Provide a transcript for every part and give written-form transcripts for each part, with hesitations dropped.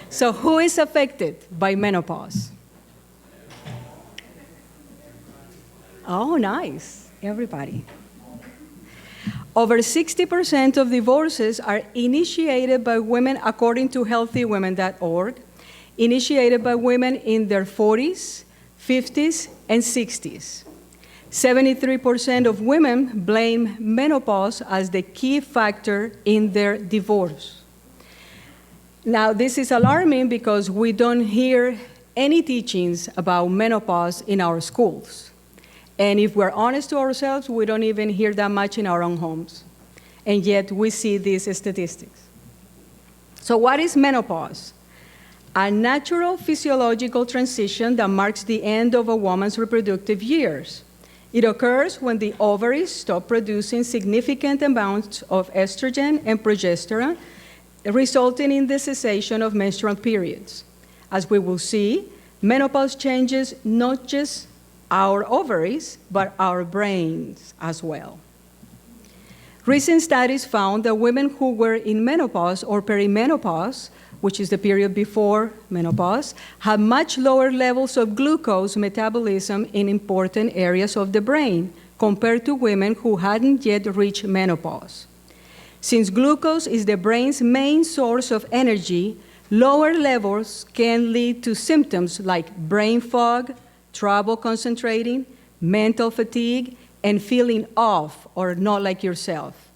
So who is affected by menopause? Oh, nice. Everybody. Over 60% of divorces are initiated by women, according to healthywomen.org, initiated by women in their 40s, 50s, and 60s. 73% of women blame menopause as the key factor in their divorce. Now, this is alarming because we don't hear any teachings about menopause in our schools. And if we're honest to ourselves, we don't even hear that much in our own homes. And yet we see these statistics. So what is menopause? A natural physiological transition that marks the end of a woman's reproductive years. It occurs when the ovaries stop producing significant amounts of estrogen and progesterone, resulting in the cessation of menstrual periods. As we will see, menopause changes not just our ovaries, but our brains as well. Recent studies found that women who were in menopause or perimenopause, which is the period before menopause, have much lower levels of glucose metabolism in important areas of the brain compared to women who hadn't yet reached menopause. Since glucose is the brain's main source of energy, lower levels can lead to symptoms like brain fog, trouble concentrating, mental fatigue, and feeling off or not like yourself.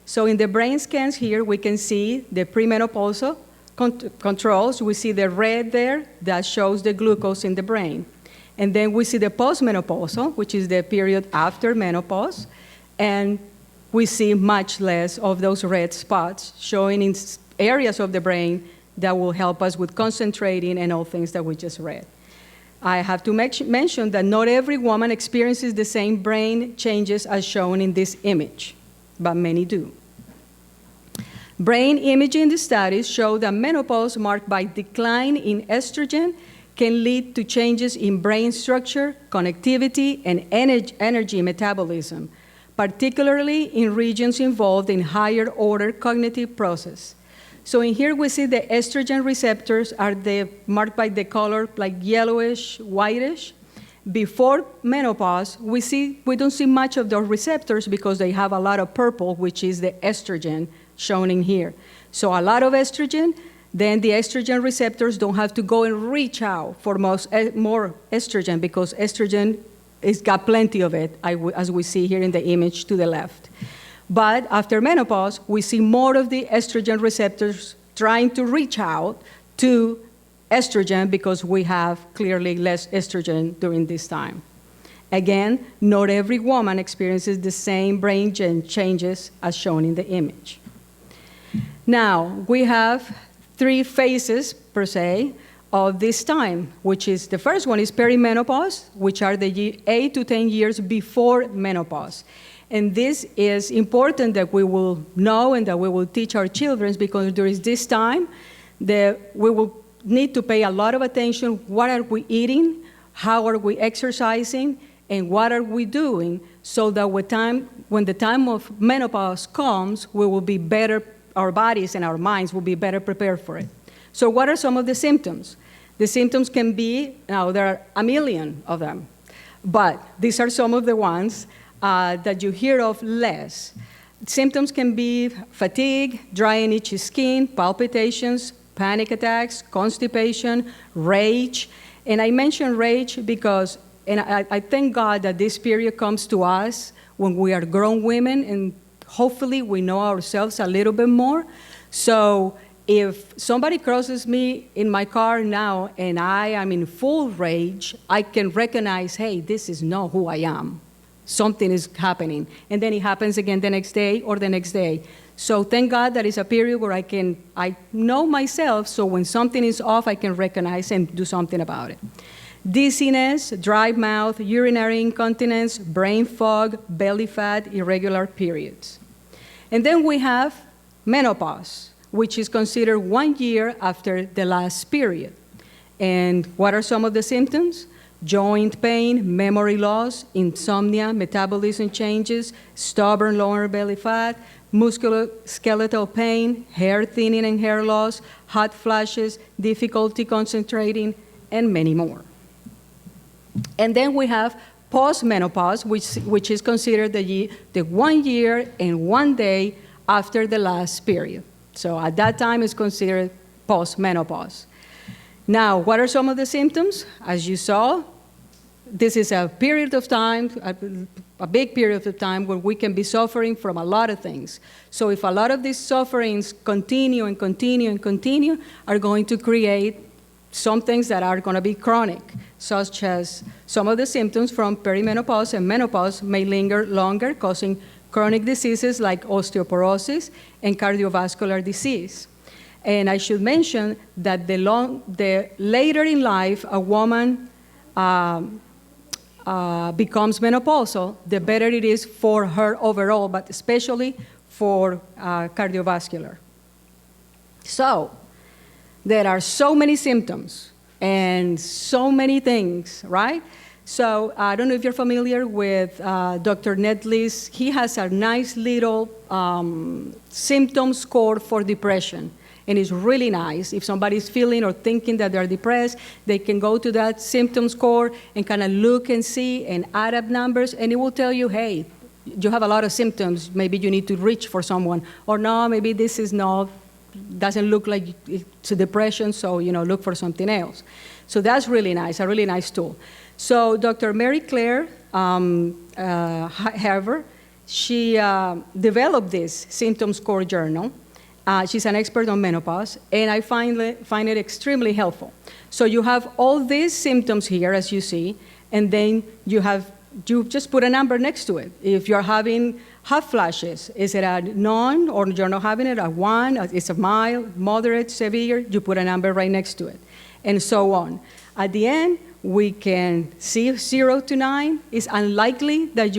So in the brain scans here, we can see the premenopausal controls. We see the red there that shows the glucose in the brain. And then we see the postmenopausal, which is the period after menopause, and we see much less of those red spots showing in areas of the brain that will help us with concentrating and all things that we just read. I have to mention that not every woman experiences the same brain changes as shown in this image, but many do. Brain imaging studies show that menopause marked by decline in estrogen can lead to changes in brain structure, connectivity, and energy metabolism, particularly in regions involved in higher order cognitive process. So in here we see the estrogen receptors are marked by the color like yellowish, whitish. Before menopause, we don't see much of those receptors because they have a lot of purple, which is the estrogen shown in here. So a lot of estrogen, then the estrogen receptors don't have to go and reach out for more estrogen because estrogen has got plenty of it, as we see here in the image to the left. But after menopause, we see more of the estrogen receptors trying to reach out to estrogen because we have clearly less estrogen during this time. Again, not every woman experiences the same brain changes as shown in the image. Now, we have 3 phases, per se, of this time, which is the first one is perimenopause, which are the 8 to 10 years before menopause. And this is important that we will know and that we will teach our children because during this time, we will need to pay a lot of attention. What are we eating? How are we exercising? And what are we doing so that when the time of menopause comes, we will be better, our bodies and our minds will be better prepared for it. So what are some of the symptoms? The symptoms can be, now there are a million of them, but these are some of the ones that you hear of less. Symptoms can be fatigue, dry and itchy skin, palpitations, panic attacks, constipation, rage. And I mention rage because, and I thank God that this period comes to us when we are grown women and hopefully we know ourselves a little bit more. So if somebody crosses me in my car now and I am in full rage, I can recognize, hey, this is not who I am. Something is happening. And then it happens again the next day or the next day. So thank God that is a period where I know myself, so when something is off, I can recognize and do something about it. Dizziness, dry mouth, urinary incontinence, brain fog, belly fat, irregular periods. And then we have menopause, which is considered 1 year after the last period. And what are some of the symptoms? Joint pain, memory loss, insomnia, metabolism changes, stubborn lower belly fat, musculoskeletal pain, hair thinning and hair loss, hot flashes, difficulty concentrating, and many more. And then we have postmenopause, which is considered the 1 year and 1 day after the last period. So at that time, it's considered postmenopause. Now, what are some of the symptoms? As you saw, this is a period of time, a big period of time where we can be suffering from a lot of things. So if a lot of these sufferings continue and continue and continue, are going to create some things that are going to be chronic, such as some of the symptoms from perimenopause and menopause may linger longer, causing chronic diseases like osteoporosis and cardiovascular disease. And I should mention that the later in life a woman becomes menopausal, the better it is for her overall, but especially for cardiovascular. So there are so many symptoms and so many things, right? So I don't know if you're familiar with Dr. Netley's. He has a nice little symptom score for depression. And it's really nice. If somebody's feeling or thinking that they're depressed, they can go to that symptom score and kind of look and see and add up numbers, and it will tell you, hey, you have a lot of symptoms. Maybe you need to reach for someone. Or no, maybe this is not, doesn't look like it's a depression, so look for something else. So that's really nice, a really nice tool. So Dr. Mary Claire Harvard, she developed this symptom score journal. She's an expert on menopause, and I find it extremely helpful. So you have all these symptoms here, as you see, and then you just put a number next to it. If you're having hot flashes, is it a none, or you're not having it, a 1, it's a mild, moderate, severe, you put a number right next to it, and so on. At the end, we can see 0 to 9. It's unlikely that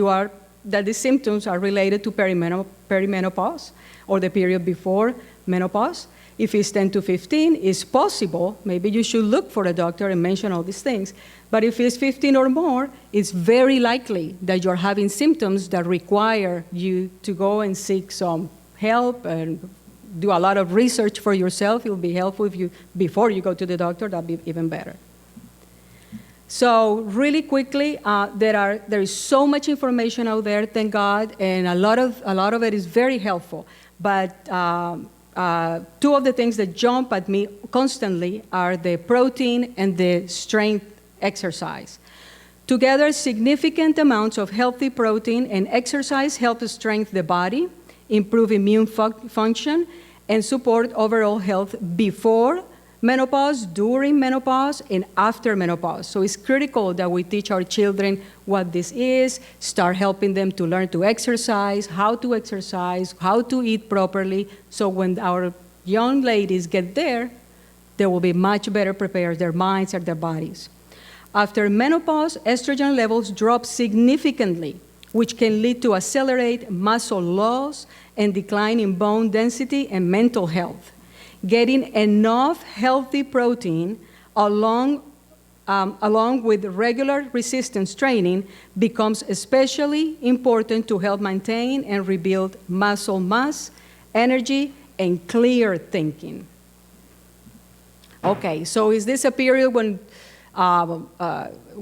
the symptoms are related to perimenopause, or the period before menopause. If it's 10 to 15, it's possible. Maybe you should look for a doctor and mention all these things. But if it's 15 or more, it's very likely that you're having symptoms that require you to go and seek some help and do a lot of research for yourself. It will be helpful before you go to the doctor. That'd be even better. So really quickly, there is so much information out there, thank God, and a lot of it is very helpful. But 2 of the things that jump at me constantly are the protein and the strength exercise. Together, significant amounts of healthy protein and exercise help strengthen the body, improve immune function, and support overall health before menopause, during menopause, and after menopause. So it's critical that we teach our children what this is, start helping them to learn to exercise, how to eat properly, so when our young ladies get there, they will be much better prepared, their minds and their bodies. After menopause, estrogen levels drop significantly, which can lead to accelerated muscle loss and decline in bone density and mental health. Getting enough healthy protein along with regular resistance training becomes especially important to help maintain and rebuild muscle mass, energy, and clear thinking. Okay, so is this a period when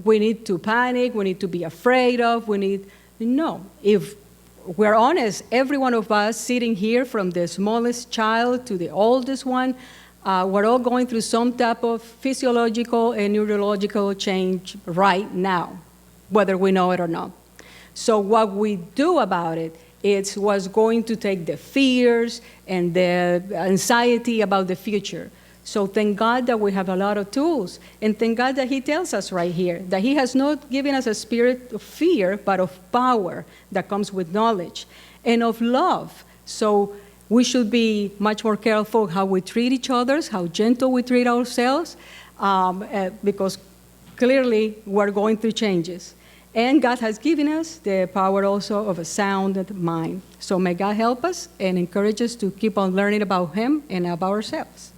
we need to panic, we need to be afraid of, no. If we're honest, every one of us sitting here, from the smallest child to the oldest one, we're all going through some type of physiological and neurological change right now, whether we know it or not. So what we do about it, it's what's going to take the fears and the anxiety about the future. So thank God that we have a lot of tools, and thank God that He tells us right here that He has not given us a spirit of fear, but of power that comes with knowledge and of love. So we should be much more careful how we treat each other, how gentle we treat ourselves, because clearly we're going through changes. And God has given us the power also of a sound mind. So may God help us and encourage us to keep on learning about Him and about ourselves.